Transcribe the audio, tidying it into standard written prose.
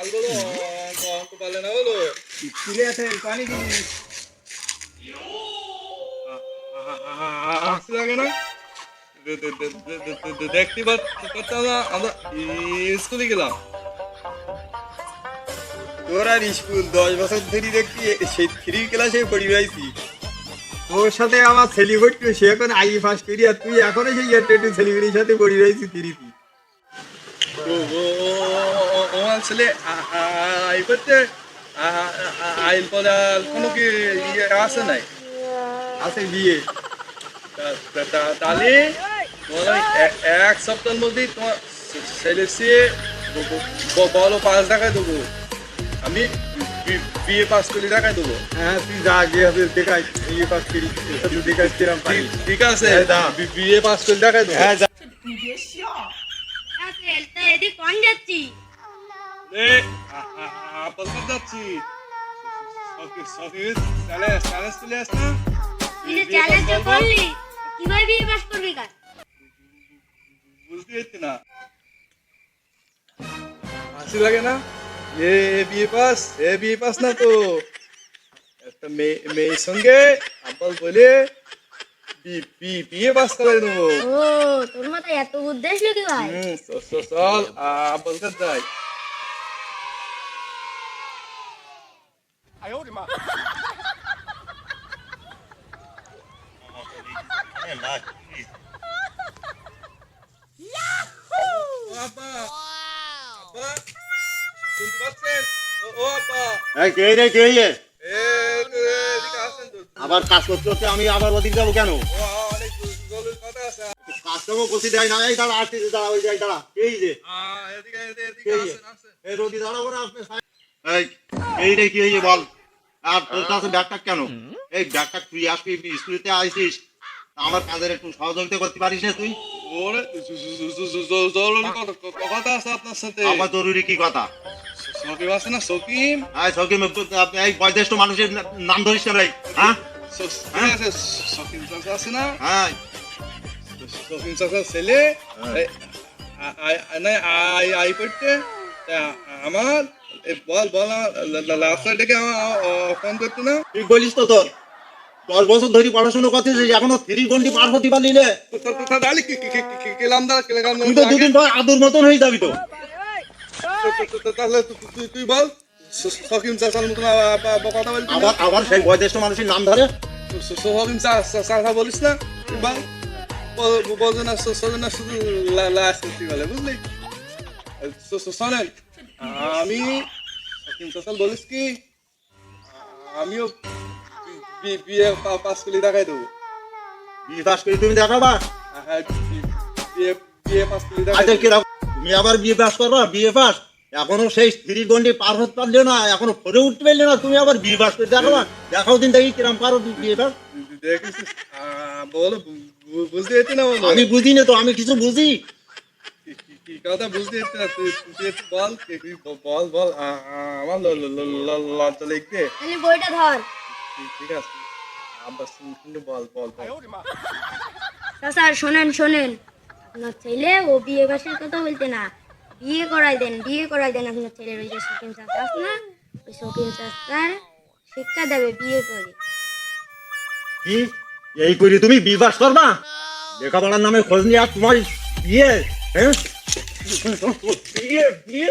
আলগুলো অঙ্ক পারলে না হলো স্কুলে আছে পানি দিবি আসতে লাগে না দেখতে পারতাম না আমরা স্কুলে গেলাম। তোর আর স্কুল 10 বছর ধরে দেখছি সেই 3 ক্লাসে পড়ি রয়েছি। তোর সাথে আমার ছেলে ভর্তি সে এখন আই পাস করি আর তুই এখনো সেই একটু ছেলেগুলির সাথে পড়ি রয়েছি তিরিতি। আমার ছেলে আই করতে আইল পরে কোনো কি ইয়ে আছে নাই আছে বিয়ে তাহলে তোমার এক সপ্তাহের মধ্যেই তোমার ছেলে সে বলো 5 টাকায় দেবো, আমি বিয়ে পাস করে টাকায় দেবো। হ্যাঁ তুই যা গিয়ে হবে দেখাই বিয়ে পাস করি দেখাই কিরম পারি। ঠিক আছে বিয়ে পাস করে টাকায় দেবো। হ্যাঁ এদিক কোন যাচ্ছি? যাচ্ছি চ্যালেঞ্জ চলে আস না চ্যালেঞ্জ করলি কিভাবে বিয়ে পাস করবি কাজ বুঝতে পারছি না, হাসি লাগে না? বিয়ে পাস না তো একটা মেয়ের সঙ্গে আব্বাল বলে বিয়ে পাস করাই দেবো। ও তোর মাথায় এত বুদ্ধি আসলো কি ভাই? চল আব্বাল কাছে যাই। আব্বা আব্বা শুনতে পাচ্ছেন? ও আব্বা কে রে কে ইয়ে? এদিকে আসেন তো। আবার কাজ করতে করতে আমি আবার ওদিকে যাবো কেন? অনেক জরুরি কথা আছে। কাজটাও করতে দেয় না। এই দাঁড়া আসতে দাঁড়া ওই যাই দাঁড়া এই যে এদিকে আসেন। এই রোদি দাঁড়া করে আপনি এই রে কি হয়েছে বল? আর তোর কাছে ব্যাগটা কেন? এই ব্যাগটা তুই আসবি স্কুলেতে আইসিস, আমার কাজের একটু সহযোগিতা করতে পারিস না তুই? ওরে জরুরি কথা আছে আপনার সাথে। আমার জরুরি কি কথা? সকিম আছে না সকিম? হ্যাঁ সকিম আপনি এই বয়োজ্যেষ্ঠ মানুষের নাম ধরিস না ভাই। হ্যাঁ সকিম চাচা আছে না? হ্যাঁ সকিম চাচার ছেলে আই করতে আমার বল লাস্ট ডেকে ফোন করতে না। ঠিক বলিস তো, তোর 10 বছর ধরে পড়াশোনা করছিস এখনো 3 ঘন্টা পার হতে পারলি না। তাহলে কেলাম তুই তো দুদিন পর আদুর মতন হয়ে যাবি তো। তাহলে তুই বল সকিম চাচার মতন কথা বলবি না? আবার সেই বয়োজ্যেষ্ঠ মানুষের নাম ধরে সকিম চাচা বলিস না? তুই বলছো না শোনে না শুধু লাশ করতে গেলে বুঝলি? শোনেন আমি সকিম চাচা বলিস কি আমিও বিয়ে পাস করে দেখাই দেবো। বিয়ে পাস করে তুমি দেখাবা? হ্যাঁ বিয়ে পাস করে দেখাই আচ্ছা কিরকম তুমি আবার বিয়ে পাস করবা? বিয়ে পাস এখনো সেই 3 ঘন্টা পার হতে পারলে না, এখনো ফোরে উঠতে পারলে না, তুমি আবার বিয়ে পাস করে দেখাবা? দেখাও দিন দেখি কিরম পারো বিয়ে পাস। দেখিস বলো বুঝতে পারছি না। বলো আমি বুঝি না তো, আমি কিছু বুঝি। কি কথা বুঝতে পারছি না? তুই একটু বল বল আমার লজ্জা লিখতে। তাহলে বইটা ধর। ঠিক আছে আব্বা শুনতে বল স্যার শোনেন আপনার ছেলে ও বিয়ে বাসের কথা বলতে না, বিয়ে করাই দেন আপনার ছেলের। ওই যে শকিম চাচা আছে না, ওই শকিম চাচার শিক্ষা দেবে বিয়ে করে। কি এই করি তুমি বিয়ে পাস করবা? লেখাপড়ার নামে খোঁজ নিয়ে আর তোমার বিয়ে? হ্যাঁ বিয়ে